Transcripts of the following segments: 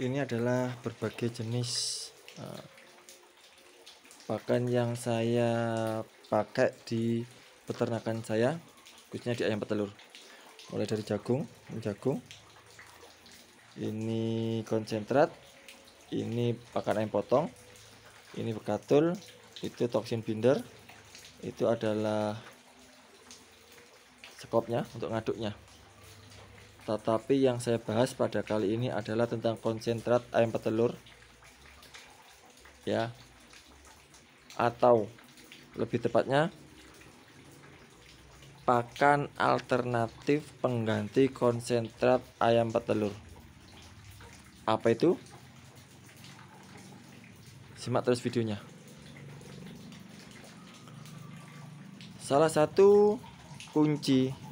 Ini adalah berbagai jenis pakan yang saya pakai di peternakan saya, khususnya di ayam petelur. Mulai dari jagung, ini konsentrat, ini pakan ayam potong, ini bekatul, itu toksin binder, itu adalah sekopnya untuk ngaduknya. Tetapi yang saya bahas pada kali ini adalah tentang konsentrat ayam petelur, ya, atau lebih tepatnya pakan alternatif pengganti konsentrat ayam petelur. Apa itu? Simak terus videonya. Salah satu kunci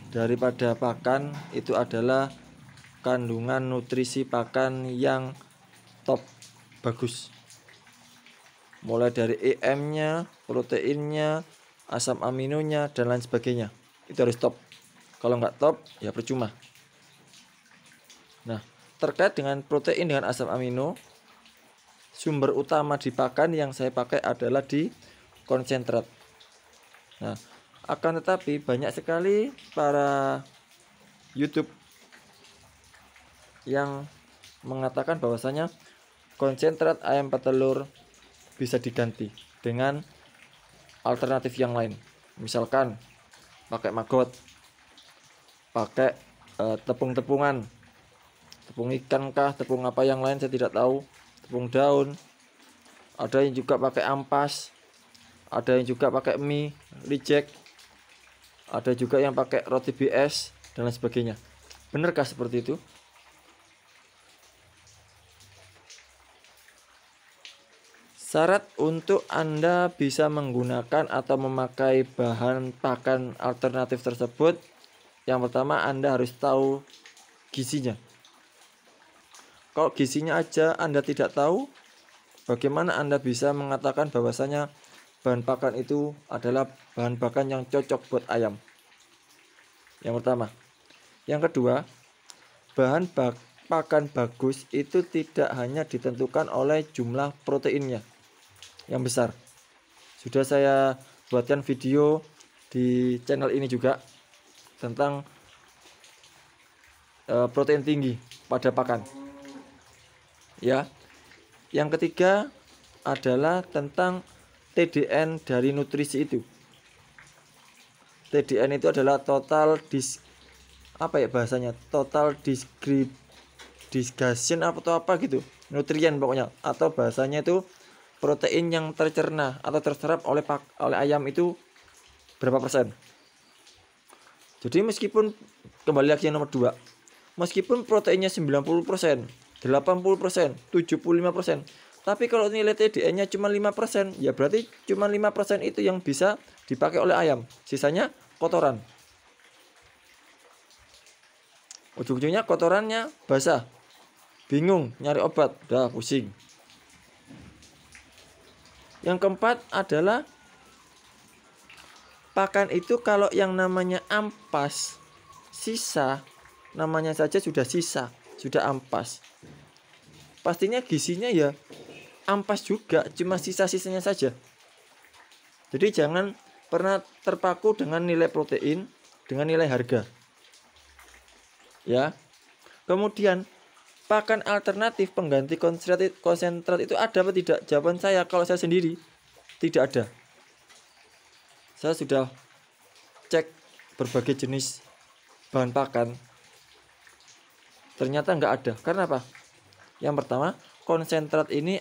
daripada pakan itu adalah kandungan nutrisi pakan yang top, bagus. Mulai dari EM-nya, proteinnya, asam aminonya, dan lain sebagainya. Itu harus top. Kalau nggak top, ya percuma. Nah, terkait dengan protein dengan asam amino, sumber utama di pakan yang saya pakai adalah di konsentrat. Nah, akan tetapi banyak sekali para YouTube yang mengatakan bahwasanya konsentrat ayam petelur bisa diganti dengan alternatif yang lain. Misalkan pakai maggot, pakai tepung-tepungan, tepung ikan kah, tepung apa yang lain saya tidak tahu, tepung daun. Ada yang juga pakai ampas, ada yang juga pakai mie reject, ada juga yang pakai roti BS dan lain sebagainya. Benarkah seperti itu? Syarat untuk Anda bisa menggunakan atau memakai bahan pakan alternatif tersebut, yang pertama Anda harus tahu gizinya. Kalau gizinya aja Anda tidak tahu, bagaimana Anda bisa mengatakan bahwasanya bahan pakan itu adalah bahan pakan yang cocok buat ayam? Yang pertama. Yang kedua, bahan pakan bagus itu tidak hanya ditentukan oleh jumlah proteinnya yang besar. Sudah saya buatkan video di channel ini juga tentang protein tinggi pada pakan. Ya. Yang ketiga adalah tentang TDN dari nutrisi itu. TDN itu adalah total disgustion atau apa gitu, nutrien pokoknya, atau bahasanya itu protein yang tercerna atau terserap oleh ayam itu berapa persen. Jadi meskipun, kembali lagi yang nomor 2, meskipun proteinnya 90%, 80%, 75%, tapi kalau nilai TDN-nya cuma 5%, ya berarti cuma 5% itu yang bisa dipakai oleh ayam. Sisanya kotoran. Ujung-ujungnya kotorannya basah. Bingung nyari obat, udah pusing. Yang keempat adalah pakan itu kalau yang namanya ampas, sisa, namanya saja sudah sisa, sudah ampas. Pastinya gizinya ya ampas juga, cuma sisa-sisanya saja. Jadi jangan pernah terpaku dengan nilai protein, dengan nilai harga. Ya. Kemudian pakan alternatif pengganti konsentrat itu ada apa tidak? Jawaban saya, kalau saya sendiri, tidak ada. Saya sudah cek berbagai jenis bahan pakan, ternyata nggak ada. Karena apa? Yang pertama, konsentrat ini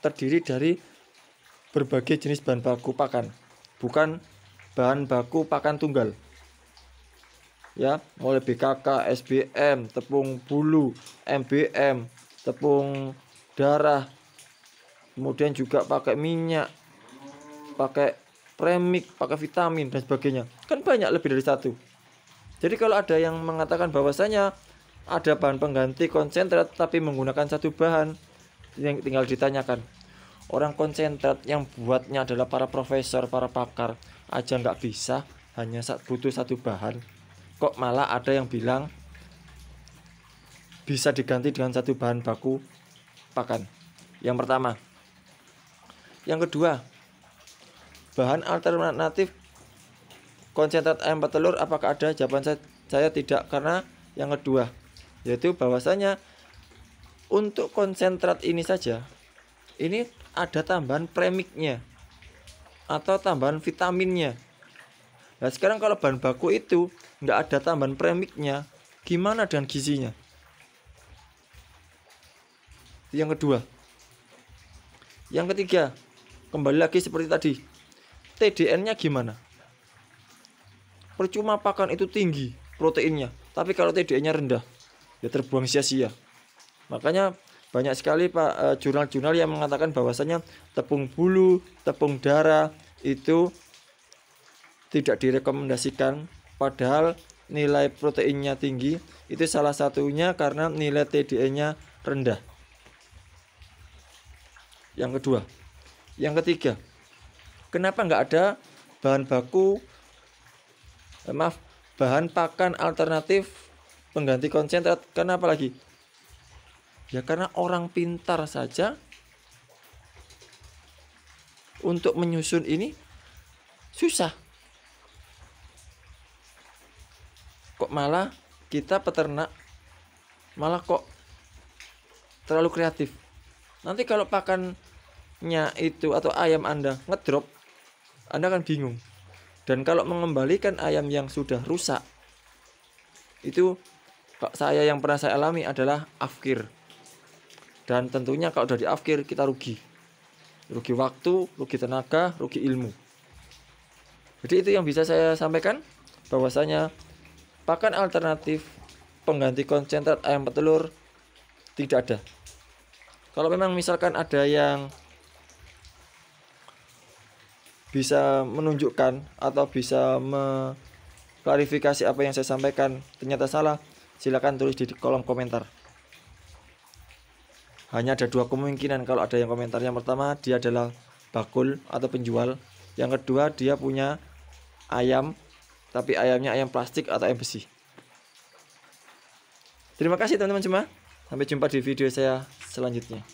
terdiri dari berbagai jenis bahan baku pakan, bukan bahan baku pakan tunggal. Ya, mulai BKK, SBM, tepung bulu, MBM, tepung darah, kemudian juga pakai minyak, pakai premix, pakai vitamin dan sebagainya. Kan banyak, lebih dari satu. Jadi kalau ada yang mengatakan bahwasanya ada bahan pengganti konsentrat tapi menggunakan satu bahan, yang tinggal ditanyakan. Orang konsentrat yang buatnya adalah para profesor, para pakar aja nggak bisa, hanya butuh satu bahan. Kok malah ada yang bilang bisa diganti dengan satu bahan baku pakan. Yang pertama. Yang kedua, bahan alternatif konsentrat ayam petelur apakah ada? Jawaban saya tidak, karena yang kedua, yaitu bahwasanya untuk konsentrat ini saja, ini ada tambahan premiknya atau tambahan vitaminnya. Nah sekarang kalau bahan baku itu nggak ada tambahan premiknya, gimana dengan gizinya? Yang kedua. Yang ketiga, kembali lagi seperti tadi, TDN-nya gimana? Percuma pakan itu tinggi proteinnya, tapi kalau TDN-nya rendah, ya terbuang sia-sia. Makanya banyak sekali Pak jurnal-jurnal yang mengatakan bahwasanya tepung bulu, tepung darah itu tidak direkomendasikan, padahal nilai proteinnya tinggi. Itu salah satunya karena nilai TDN-nya rendah. Yang kedua. Yang ketiga, kenapa nggak ada bahan baku, bahan pakan alternatif pengganti konsentrat? Kenapa lagi? Ya karena orang pintar saja untuk menyusun ini susah. Kok malah kita peternak malah kok terlalu kreatif. Nanti kalau pakannya itu atau ayam Anda ngedrop, Anda akan bingung. Dan kalau mengembalikan ayam yang sudah rusak, itu saya yang pernah saya alami adalah afkir. Dan tentunya kalau udah di afkir kita rugi. Rugi waktu, rugi tenaga, rugi ilmu. Jadi itu yang bisa saya sampaikan, bahwasanya pakan alternatif pengganti konsentrat ayam petelur tidak ada. Kalau memang misalkan ada yang bisa menunjukkan atau bisa mengklarifikasi apa yang saya sampaikan ternyata salah, silakan tulis di kolom komentar. Hanya ada dua kemungkinan kalau ada yang komentar. Yang pertama, dia adalah bakul atau penjual. Yang kedua, dia punya ayam, tapi ayamnya ayam plastik atau ayam besi. Terima kasih teman-teman semua. Sampai jumpa di video saya selanjutnya.